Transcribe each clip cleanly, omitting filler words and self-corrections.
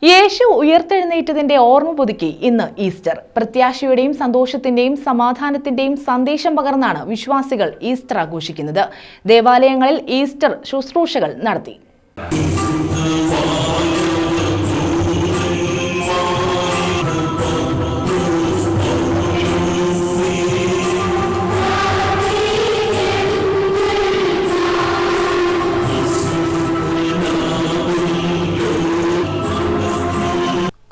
യേശു ഉയർത്തെഴുന്നേറ്റതിന്റെ ഓർമ്മ പുതുക്കി ഇന്ന് ഈസ്റ്റർ. പ്രത്യാശയുടെയും സന്തോഷത്തിന്റെയും സമാധാനത്തിന്റെയും സന്ദേശം പകർന്നാണ് വിശ്വാസികൾ ഈസ്റ്റർ ആഘോഷിക്കുന്നത്. ദേവാലയങ്ങളിൽ ഈസ്റ്റർ ശുശ്രൂഷകൾ നടത്തി.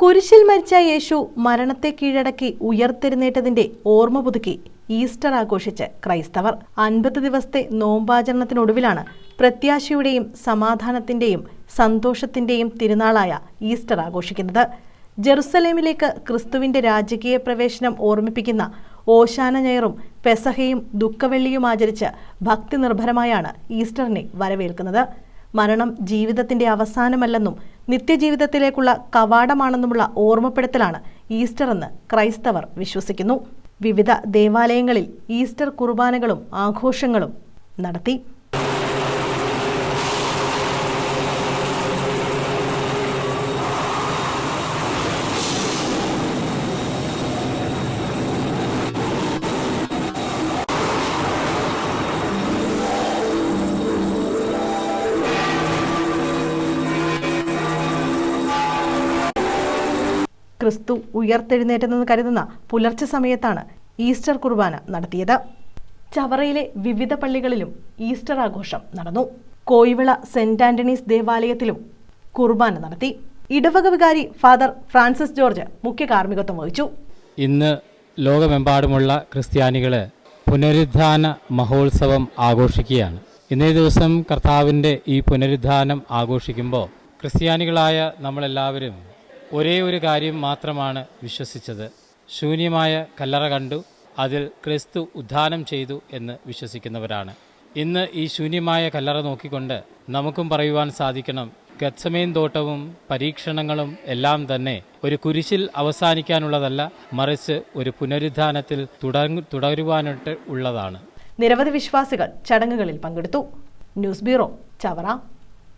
കുരിശിൽ മരിച്ച യേശു മരണത്തെ കീഴടക്കി ഉയർത്തെഴുന്നേറ്റതിന്റെ ഓർമ്മ പുതുക്കി ഈസ്റ്റർ ആഘോഷിച്ച് ക്രൈസ്തവർ. 50 ദിവസത്തെ നോമ്പാചരണത്തിനൊടുവിലാണ് പ്രത്യാശയുടെയും സമാധാനത്തിന്റെയും സന്തോഷത്തിന്റെയും തിരുനാളായ ഈസ്റ്റർ ആഘോഷിക്കുന്നത്. ജെറുസലേമിലേക്ക് ക്രിസ്തുവിന്റെ രാജകീയ പ്രവേശനം ഓർമ്മിപ്പിക്കുന്ന ഓശാന ഞായറും പെസഹയും ദുഃഖവെള്ളിയും ആചരിച്ച് ഭക്തി നിർഭരമായാണ് ഈസ്റ്ററിനെ വരവേൽക്കുന്നത്. മരണം ജീവിതത്തിന്റെ അവസാനമല്ലെന്നും നിത്യജീവിതത്തിലേക്കുള്ള കവാടമാണെന്നുമുള്ള ഓർമ്മപ്പെടുത്തലാണ് ഈസ്റ്റർ എന്ന് ക്രൈസ്തവർ വിശ്വസിക്കുന്നു. വിവിധ ദേവാലയങ്ങളിൽ ഈസ്റ്റർ കുർബാനകളും ആഘോഷങ്ങളും നടത്തി. ക്രിസ്തു ഉയർത്തെഴുന്നേറ്റെന്ന് കരുതുന്ന പുലർച്ചെ സമയത്താണ് ഈസ്റ്റർ കുർബാന നടത്തിയത്. ചവറയിലെ വിവിധ പള്ളികളിലും ഈസ്റ്റർ ആഘോഷം നടന്നു. കോയിവിള സെന്റ് ആന്റണീസ് ദേവാലയത്തിലും കുർബാന നടത്തി. ഇടവക വികാരി ഫാദർ ഫ്രാൻസിസ് ജോർജ് മുഖ്യ കാർമ്മികത്വം വഹിച്ചു. ഇന്ന് ലോകമെമ്പാടുമുള്ള ക്രിസ്ത്യാനികള് പുനരുദ്ധാന മഹോത്സവം ആഘോഷിക്കുകയാണ്. ഇന്നേ ദിവസം കർത്താവിൻ്റെ ഈ പുനരുദ്ധാനം ആഘോഷിക്കുമ്പോൾ ക്രിസ്ത്യാനികളായ നമ്മളെല്ലാവരും ഒരേ ഒരു കാര്യം മാത്രമാണ് വിശ്വസിച്ചത്. ശൂന്യമായ കല്ലറ കണ്ടു, അതിൽ ക്രിസ്തു ഉദ്ധാനം ചെയ്തു എന്ന് വിശ്വസിക്കുന്നവരാണ്. ഇന്ന് ഈ ശൂന്യമായ കല്ലറ നോക്കിക്കൊണ്ട് നമുക്കും പറയുവാൻ സാധിക്കണം, ഗത്സമേൻ തോട്ടവും പരീക്ഷണങ്ങളും എല്ലാം തന്നെ ഒരു കുരിശിൽ അവസാനിക്കാനുള്ളതല്ല, മറിച്ച് ഒരു പുനരുദ്ധാനത്തിൽ തുടരുവാനായിട്ട് ഉള്ളതാണ്. നിരവധി വിശ്വാസികൾ ചടങ്ങുകളിൽ പങ്കെടുത്തു. News bureau, Chavara.